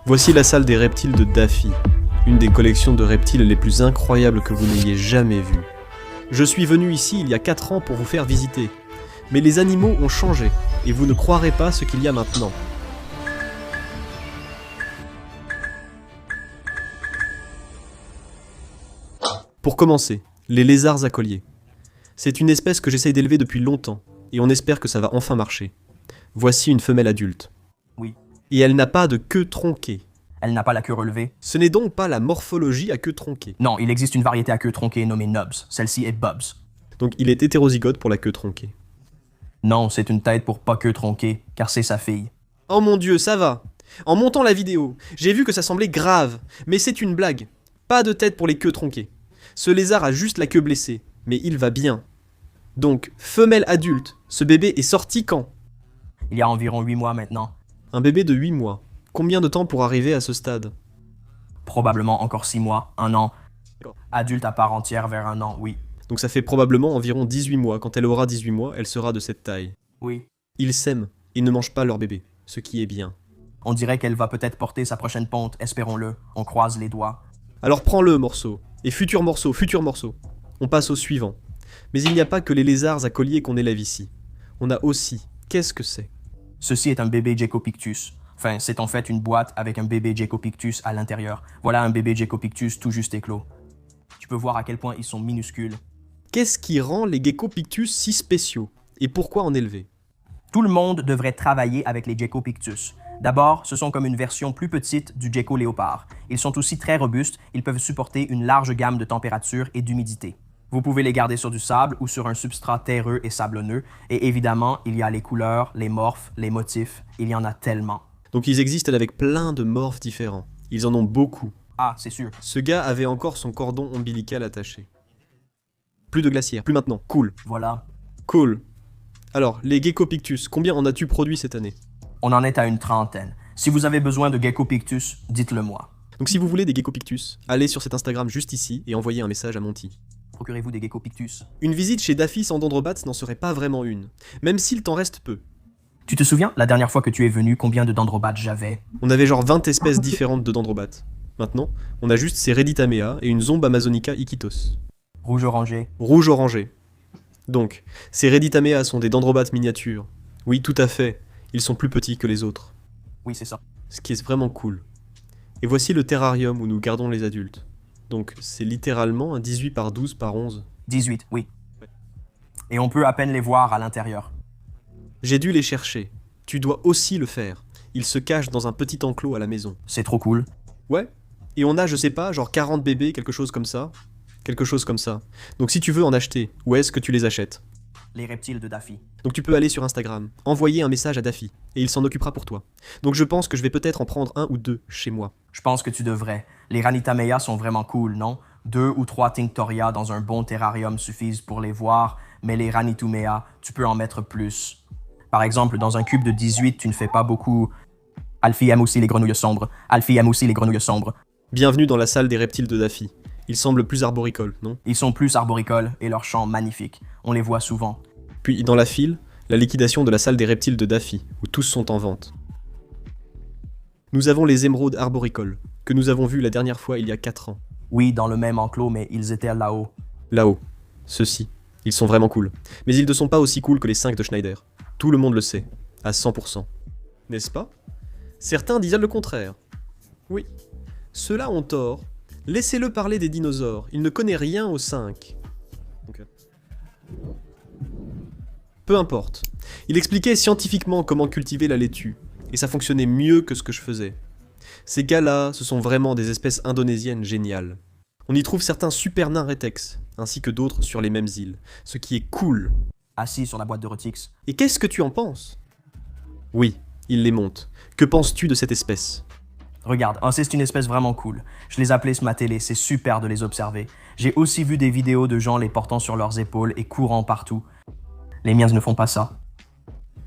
Voici la salle des reptiles de Daffy, une des collections de reptiles les plus incroyables que vous n'ayez jamais vues. Je suis venu ici il y a 4 ans pour vous faire visiter, mais les animaux ont changé, et vous ne croirez pas ce qu'il y a maintenant. Pour commencer, les lézards à collier. C'est une espèce que j'essaye d'élever depuis longtemps, et on espère que ça va enfin marcher. Voici une femelle adulte. Oui. Et elle n'a pas de queue tronquée. Elle n'a pas la queue relevée. Ce n'est donc pas la morphologie à queue tronquée. Non, il existe une variété à queue tronquée nommée Nubs. Celle-ci est Bubs. Donc il est hétérozygote pour la queue tronquée. Non, c'est une tête pour pas queue tronquée, car c'est sa fille. Oh mon Dieu, ça va. En montant la vidéo, j'ai vu que ça semblait grave, mais c'est une blague. Pas de tête pour les queues tronquées. Ce lézard a juste la queue blessée, mais il va bien. Donc, femelle adulte, ce bébé est sorti quand? Il y a environ 8 mois maintenant. Un bébé de 8 mois. Combien de temps pour arriver à ce stade? Probablement encore 6 mois, 1 an. Adulte à part entière vers 1 an, oui. Donc ça fait probablement environ 18 mois. Quand elle aura 18 mois, elle sera de cette taille. Oui. Ils s'aiment, ils ne mangent pas leur bébé, ce qui est bien. On dirait qu'elle va peut-être porter sa prochaine ponte, espérons-le. On croise les doigts. Alors prends-le, morceau. Et futur morceau, futur morceau. On passe au suivant. Mais il n'y a pas que les lézards à collier qu'on élève ici. On a aussi... Qu'est-ce que c'est? Ceci est un bébé Gecko-Pictus. Enfin, c'est en fait une boîte avec un bébé Gecko-Pictus à l'intérieur. Voilà un bébé Gecko-Pictus tout juste éclos. Tu peux voir à quel point ils sont minuscules. Qu'est-ce qui rend les Gecko-Pictus si spéciaux? Et pourquoi en élever? Tout le monde devrait travailler avec les Gecko-Pictus. D'abord, ce sont comme une version plus petite du gecko léopard. Ils sont aussi très robustes, ils peuvent supporter une large gamme de températures et d'humidité. Vous pouvez les garder sur du sable ou sur un substrat terreux et sablonneux. Et évidemment, il y a les couleurs, les morphes, les motifs. Il y en a tellement. Donc ils existent avec plein de morphes différents. Ils en ont beaucoup. Ah, c'est sûr. Ce gars avait encore son cordon ombilical attaché. Plus de glacière, plus maintenant. Cool. Voilà. Cool. Alors, les Gecko-Pictus, combien en as-tu produit cette année? On en est à une trentaine. Si vous avez besoin de Gecko-Pictus, dites-le moi. Donc si vous voulez des Gecko-Pictus, allez sur cet Instagram juste ici et envoyez un message à Monty. Procurez-vous des Gecko-Pictus. Une visite chez Daffy sans dendrobats n'en serait pas vraiment une, même s'il t'en reste peu. Tu te souviens, la dernière fois que tu es venu, combien de dendrobates j'avais? On avait genre 20 espèces différentes de dendrobats. Maintenant, on a juste ces Reditamea et une zombe amazonica iquitos. Rouge-orangé. Rouge-orangé. Donc, ces Reditamea sont des dendrobates miniatures. Oui, tout à fait, ils sont plus petits que les autres. Oui, c'est ça. Ce qui est vraiment cool. Et voici le terrarium où nous gardons les adultes. Donc, c'est littéralement un 18 par 12 par 11. 18, oui. Et on peut à peine les voir à l'intérieur. J'ai dû les chercher. Tu dois aussi le faire. Ils se cachent dans un petit enclos à la maison. C'est trop cool. Ouais. Et on a, je sais pas, genre 40 bébés, quelque chose comme ça. Quelque chose comme ça. Donc si tu veux en acheter, où est-ce que tu les achètes? Les reptiles de Daffy. Donc tu peux aller sur Instagram, envoyer un message à Daffy, et il s'en occupera pour toi. Donc je pense que je vais peut-être en prendre 1 ou 2 chez moi. Je pense que tu devrais. Les Ranitamea sont vraiment cool, non? 2 ou 3 Tinctoria dans un bon terrarium suffisent pour les voir, mais les Ranitumea, tu peux en mettre plus. Par exemple, dans un cube de 18, tu ne fais pas beaucoup. Alfie aime aussi les grenouilles sombres. Alfie aime aussi les grenouilles sombres. Bienvenue dans la salle des reptiles de Daffy. Ils semblent plus arboricoles, non? Ils sont plus arboricoles et leurs chants magnifiques. On les voit souvent. Puis dans la file, la liquidation de la salle des reptiles de Daffy, où tous sont en vente. Nous avons les émeraudes arboricoles, que nous avons vus la dernière fois il y a 4 ans. Oui, dans le même enclos, mais ils étaient là-haut. Là-haut. Ceux-ci. Ils sont vraiment cool. Mais ils ne sont pas aussi cool que les 5 de Schneider. Tout le monde le sait. À 100%. N'est-ce pas? Certains disent le contraire. Oui. Ceux-là ont tort. Laissez-le parler des dinosaures. Il ne connaît rien aux 5. Peu importe. Il expliquait scientifiquement comment cultiver la laitue. Et ça fonctionnait mieux que ce que je faisais. Ces gars-là, ce sont vraiment des espèces indonésiennes géniales. On y trouve certains super nains retex, ainsi que d'autres sur les mêmes îles. Ce qui est cool. Assis sur la boîte de Rotix. Et qu'est-ce que tu en penses? Oui, il les monte. Que penses-tu de cette espèce? Regarde, c'est une espèce vraiment cool. Je les appelais sur ma télé, c'est super de les observer. J'ai aussi vu des vidéos de gens les portant sur leurs épaules et courant partout. Les miens ne font pas ça.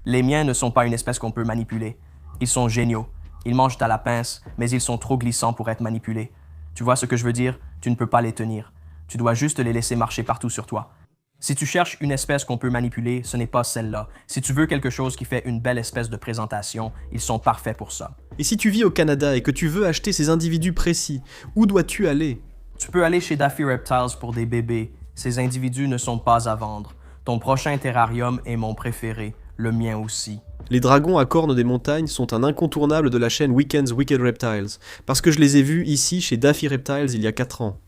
Les miens ne sont pas une espèce qu'on peut manipuler. Ils sont géniaux. Ils mangent à la pince, mais ils sont trop glissants pour être manipulés. Tu vois ce que je veux dire? Tu ne peux pas les tenir. Tu dois juste les laisser marcher partout sur toi. Si tu cherches une espèce qu'on peut manipuler, ce n'est pas celle-là. Si tu veux quelque chose qui fait une belle espèce de présentation, ils sont parfaits pour ça. Et si tu vis au Canada et que tu veux acheter ces individus précis, où dois-tu aller? Tu peux aller chez Daffy Reptiles pour des bébés. Ces individus ne sont pas à vendre. Ton prochain terrarium est mon préféré, le mien aussi. Les dragons à cornes des montagnes sont un incontournable de la chaîne Weekend's Wicked Reptiles, parce que je les ai vus ici chez Daffy Reptiles il y a 4 ans.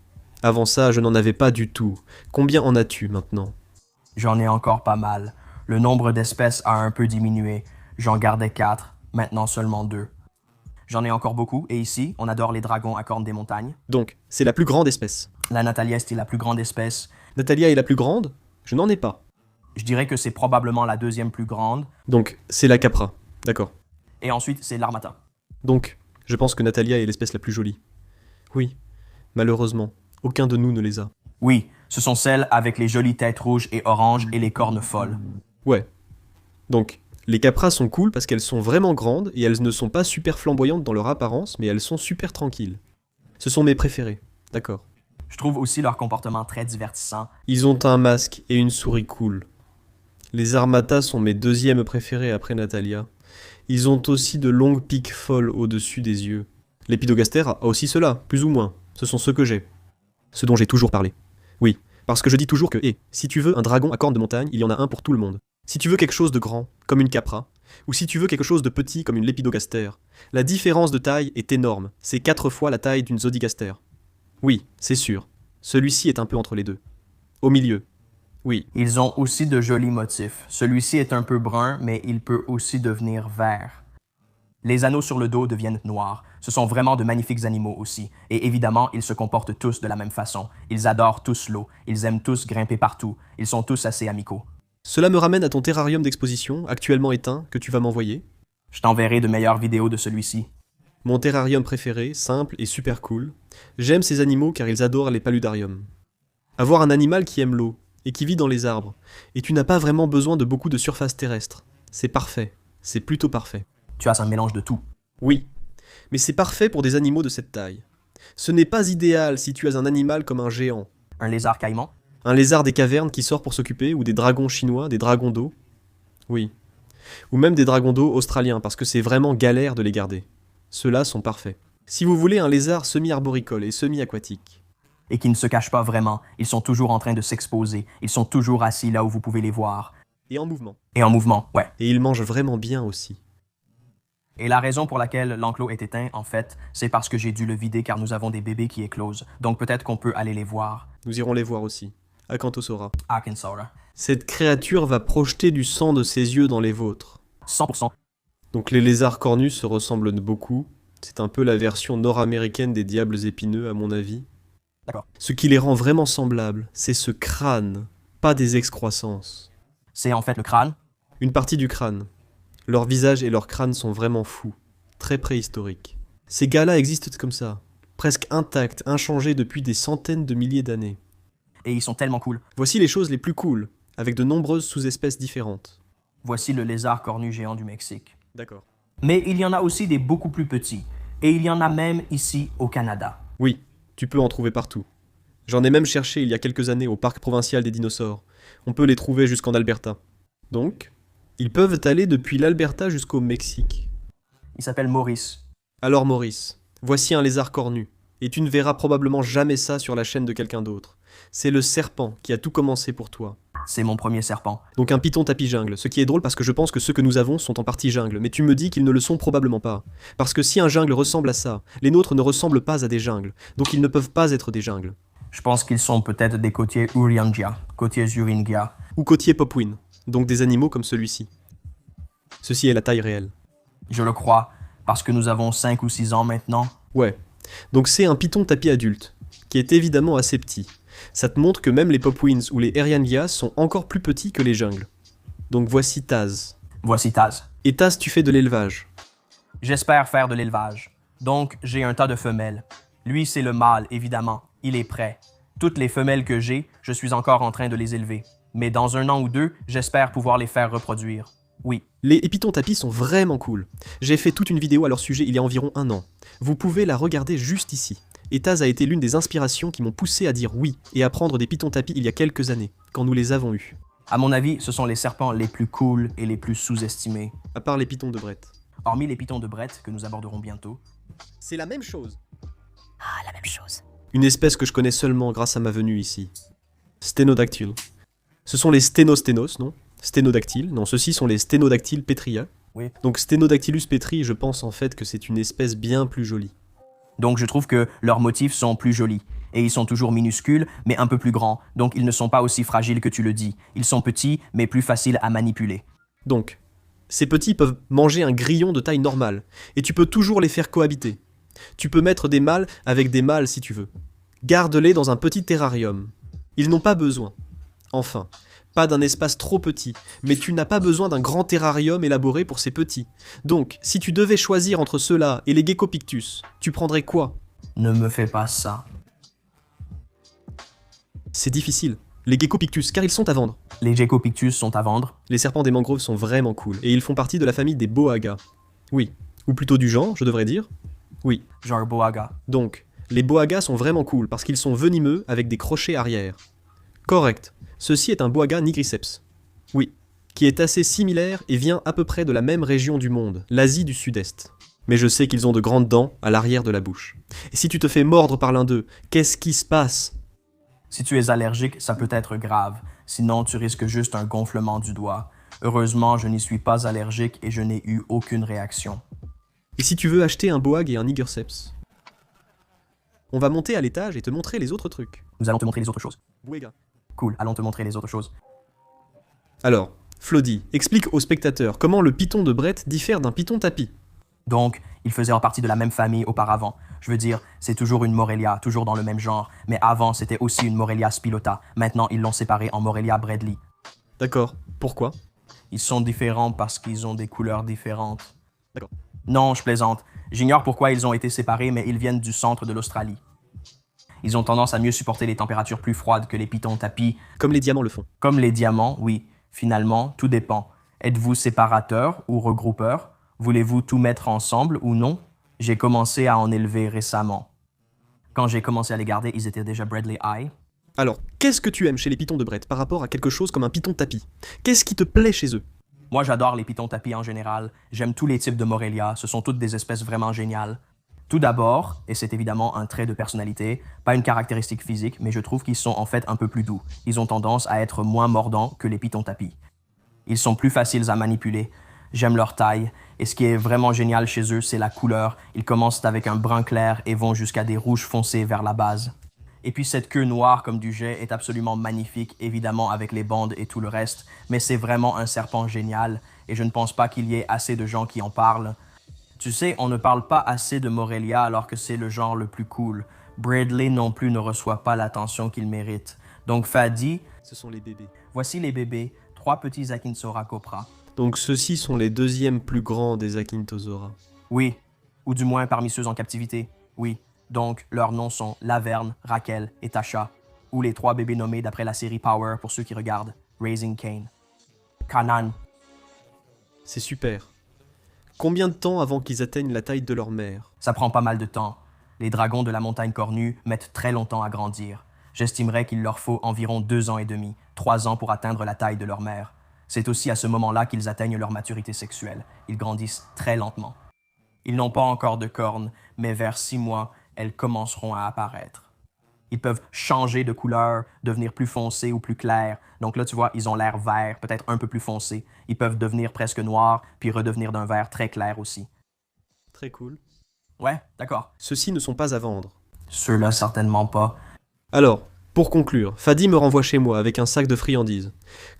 Avant ça, je n'en avais pas du tout. Combien en as-tu maintenant? J'en ai encore pas mal. Le nombre d'espèces a un peu diminué. J'en gardais 4, maintenant seulement 2. J'en ai encore beaucoup, et ici, on adore les dragons à cornes des montagnes. Donc, c'est la plus grande espèce. La Natalia est la plus grande espèce. Natalia est la plus grande? Je n'en ai pas. Je dirais que c'est probablement la deuxième plus grande. Donc, c'est la capra. D'accord. Et ensuite, c'est l'Armata. Donc, je pense que Natalia est l'espèce la plus jolie. Oui, malheureusement, aucun de nous ne les a. Oui, ce sont celles avec les jolies têtes rouges et oranges et les cornes folles. Ouais. Donc, les capras sont cool parce qu'elles sont vraiment grandes et elles ne sont pas super flamboyantes dans leur apparence, mais elles sont super tranquilles. Ce sont mes préférés. D'accord. Je trouve aussi leur comportement très divertissant. Ils ont un masque et une souris cool. Les Armata sont mes deuxièmes préférés après Natalia. Ils ont aussi de longues piques folles au-dessus des yeux. L'épidogaster a aussi cela, plus ou moins. Ce sont ceux que j'ai. Ce dont j'ai toujours parlé. Oui, parce que je dis toujours que, si tu veux un dragon à cornes de montagne, il y en a un pour tout le monde. Si tu veux quelque chose de grand, comme une capra, ou si tu veux quelque chose de petit comme une lépidogaster, la différence de taille est énorme. C'est 4 fois la taille d'une zodigaster. Oui, c'est sûr. Celui-ci est un peu entre les deux. Au milieu. Oui. Ils ont aussi de jolis motifs. Celui-ci est un peu brun, mais il peut aussi devenir vert. Les anneaux sur le dos deviennent noirs. Ce sont vraiment de magnifiques animaux aussi. Et évidemment, ils se comportent tous de la même façon. Ils adorent tous l'eau. Ils aiment tous grimper partout. Ils sont tous assez amicaux. Cela me ramène à ton terrarium d'exposition, actuellement éteint, que tu vas m'envoyer. Je t'enverrai de meilleures vidéos de celui-ci. Mon terrarium préféré, simple et super cool. J'aime ces animaux car ils adorent les paludariums. Avoir un animal qui aime l'eau, et qui vit dans les arbres, et tu n'as pas vraiment besoin de beaucoup de surface terrestre. C'est parfait. C'est plutôt parfait. Tu as un mélange de tout. Oui, mais c'est parfait pour des animaux de cette taille. Ce n'est pas idéal si tu as un animal comme un géant. Un lézard caïman? Un lézard des cavernes qui sort pour s'occuper, ou des dragons chinois, des dragons d'eau. Oui. Ou même des dragons d'eau australiens, parce que c'est vraiment galère de les garder. Ceux-là sont parfaits. Si vous voulez un lézard semi-arboricole et semi-aquatique, Et qui ne se cachent pas vraiment. Ils sont toujours en train de s'exposer. Ils sont toujours assis là où vous pouvez les voir. et en mouvement. Et en mouvement, ouais. Et ils mangent vraiment bien aussi. Et la raison pour laquelle l'enclos est éteint, en fait, c'est parce que j'ai dû le vider car nous avons des bébés qui éclosent. Donc peut-être qu'on peut aller les voir. Nous irons les voir aussi. Acanthosora. Arkansas. Cette créature va projeter du sang de ses yeux dans les vôtres. 100%. Donc les lézards cornus se ressemblent beaucoup. C'est un peu la version nord-américaine des diables épineux, à mon avis. D'accord. Ce qui les rend vraiment semblables, c'est ce crâne, pas des excroissances. C'est en fait le crâne. Une partie du crâne. Leur visage et leur crâne sont vraiment fous, très préhistoriques. Ces gars-là existent comme ça, presque intacts, inchangés depuis des centaines de milliers d'années. Et ils sont tellement cool. Voici les choses les plus cool, avec de nombreuses sous-espèces différentes. Voici le lézard cornu géant du Mexique. D'accord. Mais il y en a aussi des beaucoup plus petits. Et il y en a même ici au Canada. Oui, tu peux en trouver partout. J'en ai même cherché il y a quelques années au parc provincial des dinosaures. On peut les trouver jusqu'en Alberta. Donc, ils peuvent aller depuis l'Alberta jusqu'au Mexique. Il s'appelle Maurice. Alors Maurice, voici un lézard cornu. Et tu ne verras probablement jamais ça sur la chaîne de quelqu'un d'autre. C'est le serpent qui a tout commencé pour toi. C'est mon premier serpent. Donc un python tapis jungle, ce qui est drôle parce que je pense que ceux que nous avons sont en partie jungle, mais tu me dis qu'ils ne le sont probablement pas. Parce que si un jungle ressemble à ça, les nôtres ne ressemblent pas à des jungles, donc ils ne peuvent pas être des jungles. Je pense qu'ils sont peut-être des côtiers Uriangia, côtiers Uringia. Ou côtiers popwin, donc des animaux comme celui-ci. Ceci est la taille réelle. Je le crois, parce que nous avons 5 ou 6 ans maintenant. Ouais, donc c'est un python tapis adulte, qui est évidemment assez petit. Ça te montre que même les popwins ou les Eriangia sont encore plus petits que les jungles. Donc voici Taz. Voici Taz. Et Taz, tu fais de l'élevage. J'espère faire de l'élevage. Donc, j'ai un tas de femelles. Lui, c'est le mâle, évidemment. Il est prêt. Toutes les femelles que j'ai, je suis encore en train de les élever. Mais dans 1 an ou 2, j'espère pouvoir les faire reproduire. Oui. Les pythons tapis sont vraiment cool. J'ai fait toute une vidéo à leur sujet il y a environ 1 an. Vous pouvez la regarder juste ici. Et Taz a été l'une des inspirations qui m'ont poussé à dire oui et à prendre des pitons tapis il y a quelques années, quand nous les avons eus. À mon avis, ce sont les serpents les plus cool et les plus sous-estimés. À part les pitons de Brett. Hormis les pitons de Brett, que nous aborderons bientôt. C'est la même chose. Ah, la même chose. Une espèce que je connais seulement grâce à ma venue ici. Sténodactyle. Ce sont les sténosténos, non? Sténodactyles. Non, ceux-ci sont les sténodactyles petria. Oui. Donc Sténodactylus petri, je pense en fait que c'est une espèce bien plus jolie. Donc je trouve que leurs motifs sont plus jolis. Et ils sont toujours minuscules, mais un peu plus grands. Donc ils ne sont pas aussi fragiles que tu le dis. Ils sont petits, mais plus faciles à manipuler. Donc, ces petits peuvent manger un grillon de taille normale, et tu peux toujours les faire cohabiter. Tu peux mettre des mâles avec des mâles si tu veux. Garde-les dans un petit terrarium. Ils n'ont pas besoin. Enfin, pas d'un espace trop petit, mais tu n'as pas besoin d'un grand terrarium élaboré pour ces petits. Donc, si tu devais choisir entre ceux-là et les Geckopictus, tu prendrais quoi? Ne me fais pas ça. C'est difficile. Les Geckopictus, car ils sont à vendre. Les Geckopictus sont à vendre. Les serpents des mangroves sont vraiment cool, et ils font partie de la famille des boagas. Oui. Ou plutôt du genre, je devrais dire. Oui. Genre boaga. Donc, les boagas sont vraiment cool, parce qu'ils sont venimeux avec des crochets arrière. Correct. Ceci est un boaga nigriceps. Oui. Qui est assez similaire et vient à peu près de la même région du monde, l'Asie du Sud-Est. Mais je sais qu'ils ont de grandes dents à l'arrière de la bouche. Et si tu te fais mordre par l'un d'eux, qu'est-ce qui se passe? Si tu es allergique, ça peut être grave. Sinon, tu risques juste un gonflement du doigt. Heureusement, je n'y suis pas allergique et je n'ai eu aucune réaction. Et si tu veux acheter un boag et un nigriceps? On va monter à l'étage et te montrer les autres trucs. Nous allons te montrer les autres choses. Boega. Cool, allons te montrer les autres choses. Alors, Flody, explique aux spectateurs comment le python de Brett diffère d'un python tapis. Donc, ils faisaient partie de la même famille auparavant. Je veux dire, c'est toujours une Morelia, toujours dans le même genre. Mais avant, c'était aussi une Morelia spilota. Maintenant, ils l'ont séparée en Morelia Bradley. D'accord. Pourquoi? Ils sont différents parce qu'ils ont des couleurs différentes. D'accord. Non, je plaisante. J'ignore pourquoi ils ont été séparés, mais ils viennent du centre de l'Australie. Ils ont tendance à mieux supporter les températures plus froides que les pythons tapis. Comme les diamants le font. Comme les diamants, oui. Finalement, tout dépend. Êtes-vous séparateur ou regroupeur? Voulez-vous tout mettre ensemble ou non? J'ai commencé à en élever récemment. Quand j'ai commencé à les garder, ils étaient déjà Bradley Eye. Alors, qu'est-ce que tu aimes chez les pythons de Brett par rapport à quelque chose comme un python tapis? Qu'est-ce qui te plaît chez eux? Moi, j'adore les pythons tapis en général. J'aime tous les types de Morelia. Ce sont toutes des espèces vraiment géniales. Tout d'abord, et c'est évidemment un trait de personnalité, pas une caractéristique physique, mais je trouve qu'ils sont en fait un peu plus doux. Ils ont tendance à être moins mordants que les pythons tapis. Ils sont plus faciles à manipuler. J'aime leur taille. Et ce qui est vraiment génial chez eux, c'est la couleur. Ils commencent avec un brun clair et vont jusqu'à des rouges foncés vers la base. Et puis cette queue noire comme du jet est absolument magnifique, évidemment avec les bandes et tout le reste, mais c'est vraiment un serpent génial et je ne pense pas qu'il y ait assez de gens qui en parlent. Tu sais, on ne parle pas assez de Morelia alors que c'est le genre le plus cool. Bradley non plus ne reçoit pas l'attention qu'il mérite. Donc Fadi, Ce sont les bébés. voici les bébés, 3 petits Akinsaura copra. Donc ceux-ci sont les deuxièmes plus grands des Akintosaura. Oui, ou du moins parmi ceux en captivité, oui. Donc, leurs noms sont Laverne, Raquel et Tasha, ou les 3 bébés nommés d'après la série Power pour ceux qui regardent, Raising Cain. Kanan, C'est super. Combien de temps avant qu'ils atteignent la taille de leur mère? ça prend pas mal de temps. Les dragons de la montagne cornue mettent très longtemps à grandir. J'estimerais qu'il leur faut environ 2 ans et demi, 3 ans pour atteindre la taille de leur mère. C'est aussi à ce moment-là qu'ils atteignent leur maturité sexuelle. Ils grandissent très lentement. Ils n'ont pas encore de cornes, mais vers 6 mois, elles commenceront à apparaître. Ils peuvent changer de couleur, devenir plus foncés ou plus clairs. Donc là, tu vois, ils ont l'air vert, peut-être un peu plus foncé. Ils peuvent devenir presque noirs, puis redevenir d'un vert très clair aussi. Très cool. Ouais, d'accord. Ceux-ci ne sont pas à vendre. Ceux-là, certainement pas. Alors, pour conclure, Fadi me renvoie chez moi avec un sac de friandises.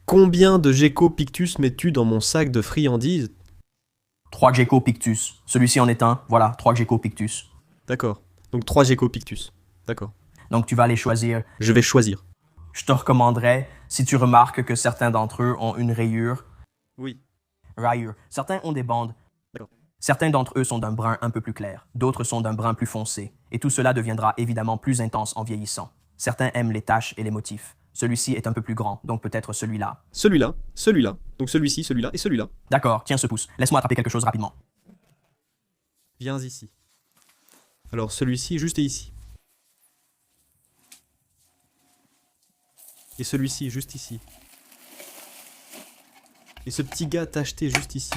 Combien de Geckopictus mets-tu dans mon sac de friandises? 3 Geckopictus. Celui-ci en est un. Voilà, 3 Geckopictus. D'accord. Donc 3 Geckopictus. D'accord. Donc tu vas les choisir. Je vais choisir. Je te recommanderais, si tu remarques que certains d'entre eux ont une rayure. Oui. Rayure. Certains ont des bandes. D'accord. Certains d'entre eux sont d'un brun un peu plus clair. D'autres sont d'un brun plus foncé. Et tout cela deviendra évidemment plus intense en vieillissant. Certains aiment les taches et les motifs. Celui-ci est un peu plus grand, donc peut-être celui-là. Celui-là, celui-là, donc celui-ci, celui-là et celui-là. D'accord, tiens ce pouce. Laisse-moi attraper quelque chose rapidement. Viens ici. Alors celui-ci, juste ici. Et celui-ci, juste ici. Et ce petit gars tacheté juste ici.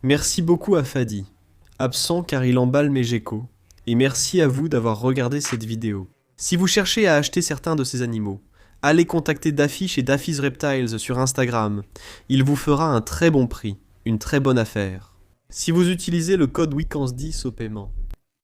Merci beaucoup à Fadi, absent car il emballe mes geckos. Et merci à vous d'avoir regardé cette vidéo. Si vous cherchez à acheter certains de ces animaux, allez contacter Daffy chez Daffy's Reptiles sur Instagram. Il vous fera un très bon prix, une très bonne affaire. Si vous utilisez le code WEEKENDS10 au paiement,